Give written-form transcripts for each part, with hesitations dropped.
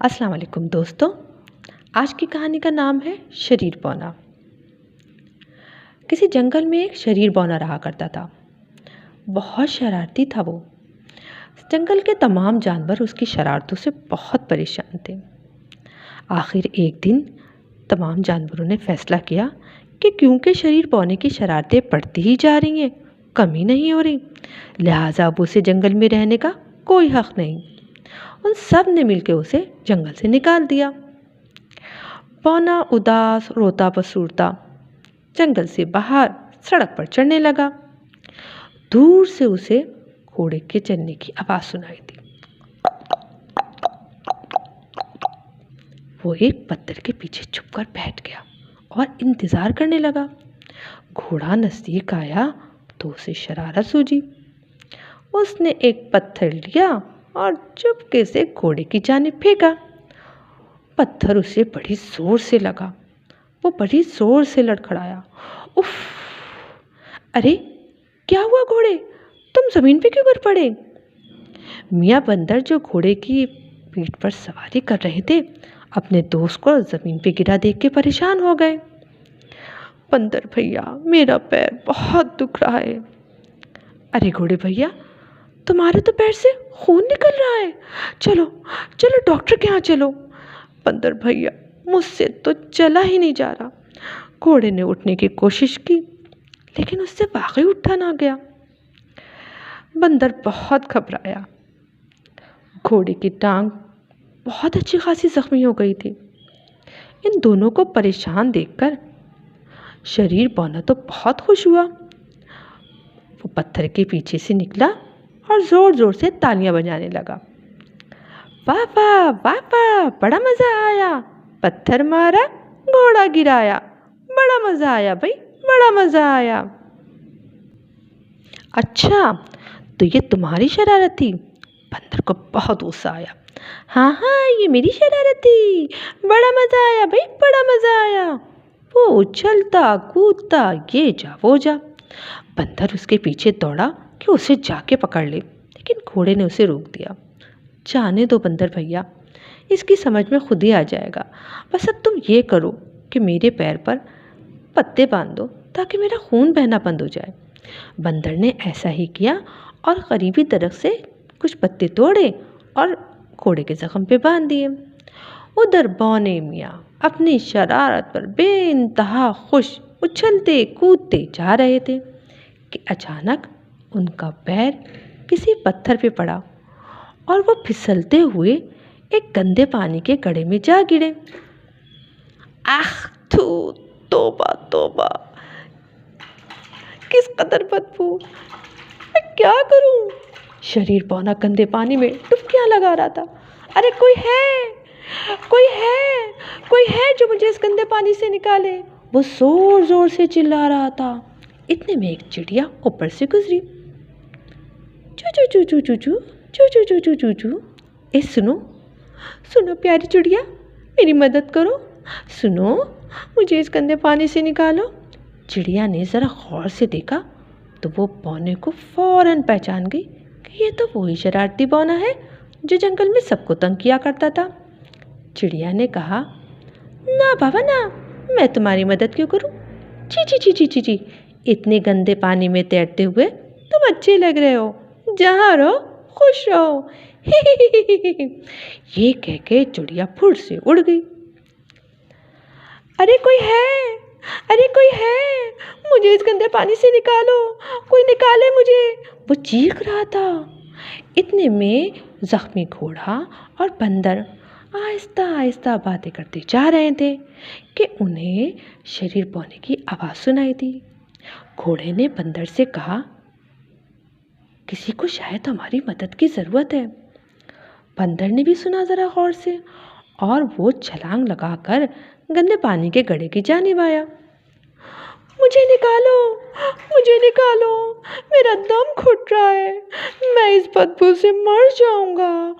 السلام علیکم دوستوں، آج کی کہانی کا نام ہے شریر بونا۔ کسی جنگل میں ایک شریر بونا رہا کرتا تھا۔ بہت شرارتی تھا وہ۔ جنگل کے تمام جانور اس کی شرارتوں سے بہت پریشان تھے۔ آخر ایک دن تمام جانوروں نے فیصلہ کیا کہ کیونکہ شریر بونے کی شرارتیں بڑھتی ہی جا رہی ہیں، کمی نہیں ہو رہی، لہٰذا اب اسے جنگل میں رہنے کا کوئی حق نہیں۔ ان سب نے مل کے اسے جنگل سے نکال دیا۔ بونا اداس روتا پسورتا جنگل سے باہر سڑک پر چڑھنے لگا۔ دور سے اسے گھوڑے کے چلنے کی آواز سنائی دی۔ وہ ایک پتھر کے پیچھے چھپ کر بیٹھ گیا اور انتظار کرنے لگا۔ گھوڑا نزدیک آیا تو اسے شرارت سوجی۔ اس نے ایک پتھر لیا اور چپکے سے گھوڑے کی جانب پھینکا۔ پتھر اسے بڑی زور سے لگا۔ وہ بڑی زور سے لڑکھڑایا۔ اف! ارے کیا ہوا گھوڑے؟ تم زمین پہ کیوں گر پڑے؟ میاں بندر جو گھوڑے کی پیٹھ پر سواری کر رہے تھے، اپنے دوست کو زمین پہ گرا دیکھ کے پریشان ہو گئے۔ بندر بھیا، میرا پیر بہت دکھ رہا ہے۔ ارے گھوڑے بھیا، تمہارے تو پیر سے خون نکل رہا ہے، چلو چلو ڈاکٹر کے یہاں چلو۔ بندر بھیا، مجھ سے تو چلا ہی نہیں جا رہا۔ گھوڑے نے اٹھنے کی کوشش کی لیکن اس سے واقعی اٹھا نہ گیا۔ بندر بہت گھبرایا۔ گھوڑے کی ٹانگ بہت اچھی خاصی زخمی ہو گئی تھی۔ ان دونوں کو پریشان دیکھ کر شریر بونا تو بہت خوش ہوا۔ وہ پتھر کے پیچھے سے نکلا اور زور زور سے تالیاں بجانے لگا۔ واہ واہ واہ واہ، بڑا مزہ آیا، پتھر مارا گھوڑا گرایا، بڑا مزہ آیا بھائی، بڑا مزہ آیا۔ اچھا تو یہ تمہاری شرارت تھی؟ بندر کو بہت غصہ آیا۔ ہاں ہاں، یہ میری شرارت تھی، بڑا مزہ آیا بھائی، بڑا مزہ آیا۔ وہ اچھلتا کودتا یہ جا وہ جا۔ بندر اس کے پیچھے دوڑا کہ اسے جا کے پکڑ لے، لیکن گھوڑے نے اسے روک دیا۔ جانے دو بندر بھیا، اس کی سمجھ میں خود ہی آ جائے گا۔ بس اب تم یہ کرو کہ میرے پیر پر پتے باندھ دو تاکہ میرا خون بہنا بند ہو جائے۔ بندر نے ایسا ہی کیا اور قریبی درخت سے کچھ پتے توڑے اور گھوڑے کے زخم پہ باندھ دیے۔ ادھر بونے میاں اپنی شرارت پر بے انتہا خوش اچھلتے کودتے جا رہے تھے کہ اچانک ان کا پیر کسی پتھر پہ پڑا اور وہ پھسلتے ہوئے ایک گندے پانی کے گڑھے میں جا گرے۔ آخ تھو، توبہ توبہ، کس قدر بدبو، میں کیا کروں؟ شریر بونا گندے پانی میں ڈبکیاں لگا رہا تھا۔ ارے کوئی ہے، کوئی ہے، کوئی ہے جو مجھے اس گندے پانی سے نکالے، وہ زور زور سے چلا رہا تھا۔ اتنے میں ایک چڑیا اوپر سے گزری۔ چو چو چو چو چو چو چو چو چو چو چو چو، اے سنو سنو پیاری چڑیا، میری مدد کرو، سنو مجھے اس گندے پانی سے نکالو۔ چڑیا نے ذرا غور سے دیکھا تو وہ بونے کو فوراً پہچان گئی کہ یہ تو وہی شرارتی بونا ہے جو جنگل میں سب کو تنگ کیا کرتا تھا۔ چڑیا نے کہا، نہ بابا نہ، میں تمہاری مدد کیوں کروں؟ چی چی چی چی چی چی، اتنے گندے پانی میں تیرتے ہوئے تم اچھے لگ رہے ہو، جہاں رہو خوش رہو۔ یہ کہہ کے چڑیا پھر سے اڑ گئی۔ ارے کوئی ہے، ارے کوئی ہے، مجھے اس گندے پانی سے نکالو، کوئی نکالے مجھے، وہ چیخ رہا تھا۔ اتنے میں زخمی گھوڑا اور بندر آہستہ آہستہ باتیں کرتے جا رہے تھے کہ انہیں شریر بونے کی آواز سنائی دی۔ گھوڑے نے بندر سے کہا، کسی کو شاید ہماری مدد کی ضرورت ہے۔ بندر نے بھی سنا ذرا غور سے اور وہ چھلانگ لگا کر گندے پانی کے گڑھے کی جانب آیا۔ مجھے نکالو، مجھے نکالو، میرا دم گھٹ رہا ہے، میں اس بدبو سے مر جاؤں گا۔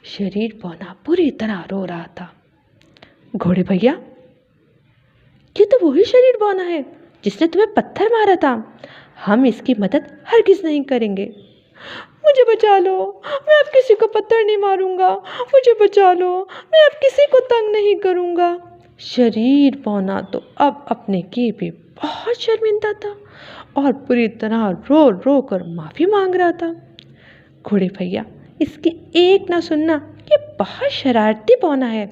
شریر بونا پوری طرح رو رہا تھا۔ گھوڑے بھیا، یہ تو وہی شریر بونا ہے جس نے تمہیں پتھر مارا تھا، ہم اس کی مدد ہرگز نہیں کریں گے۔ مجھے بچا لو، میں اب کسی کو پتھر نہیں ماروں گا، مجھے بچا لو، میں اب کسی کو تنگ نہیں کروں گا۔ شریر بونا تو اب اپنے کیے پہ بہت شرمندہ تھا اور پوری طرح رو رو کر معافی مانگ رہا تھا۔ گھوڑے بھیا اس کی ایک نہ سننا، یہ بہت شرارتی بونا ہے۔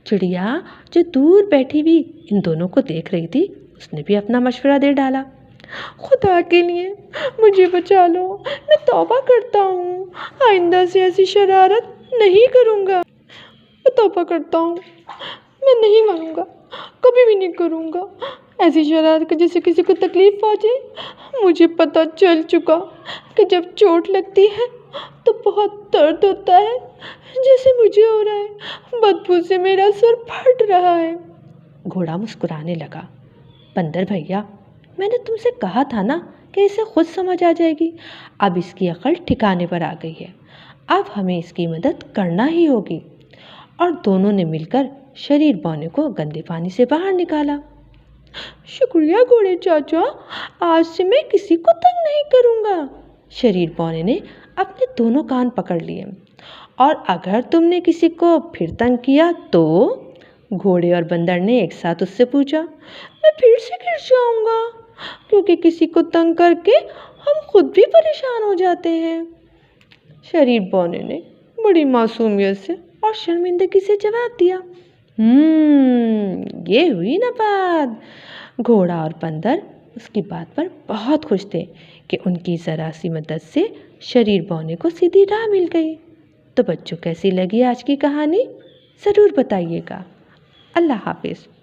چڑیا جو دور بیٹھی ہوئی ان دونوں کو دیکھ رہی تھی، اس نے بھی اپنا مشورہ دے ڈالا۔ خدا کے لیے مجھے بچا لو، میں توبہ کرتا ہوں، آئندہ سے ایسی شرارت نہیں کروں گا، میں توبہ کرتا ہوں، میں نہیں مانوں گا، کبھی بھی نہیں کروں گا ایسی شرارت جس سے کسی کو تکلیف پہنچے۔ مجھے پتہ چل چکا کہ جب چوٹ لگتی ہے تو بہت درد ہوتا ہے، جیسے مجھے ہو رہا ہے، بدبو سے میرا سر پھٹ رہا ہے۔ گھوڑا مسکرانے لگا۔ بندر بھیا، میں نے تم سے کہا تھا نا کہ اسے خود سمجھ آ جائے گی، اب اس کی عقل ٹھکانے پر آ گئی ہے، اب ہمیں اس کی مدد کرنا ہی ہوگی۔ اور دونوں نے مل کر شریر بونے کو گندے پانی سے باہر نکالا۔ شکریہ گھوڑے چاچا، آج سے میں کسی کو تنگ نہیں کروں گا۔ شریر بونے نے اپنے دونوں کان پکڑ لیے۔ اور اگر تم نے کسی کو پھر تنگ کیا تو؟ گھوڑے اور بندر نے ایک ساتھ اس سے پوچھا۔ میں پھر سے گر جاؤں گا، کیونکہ کسی کو تنگ کر کے ہم خود بھی پریشان ہو جاتے ہیں۔ شریر بونے نے بڑی معصومیت سے اور شرمندگی سے جواب دیا۔ یہ ہوئی نا بات۔ گھوڑا اور بندر اس کی بات پر بہت خوش تھے کہ ان کی ذرا سی مدد سے شریر بونے کو سیدھی راہ مل گئی۔ تو بچوں، کیسی لگی آج کی کہانی؟ ضرور بتائیے گا۔ اللہ حافظ۔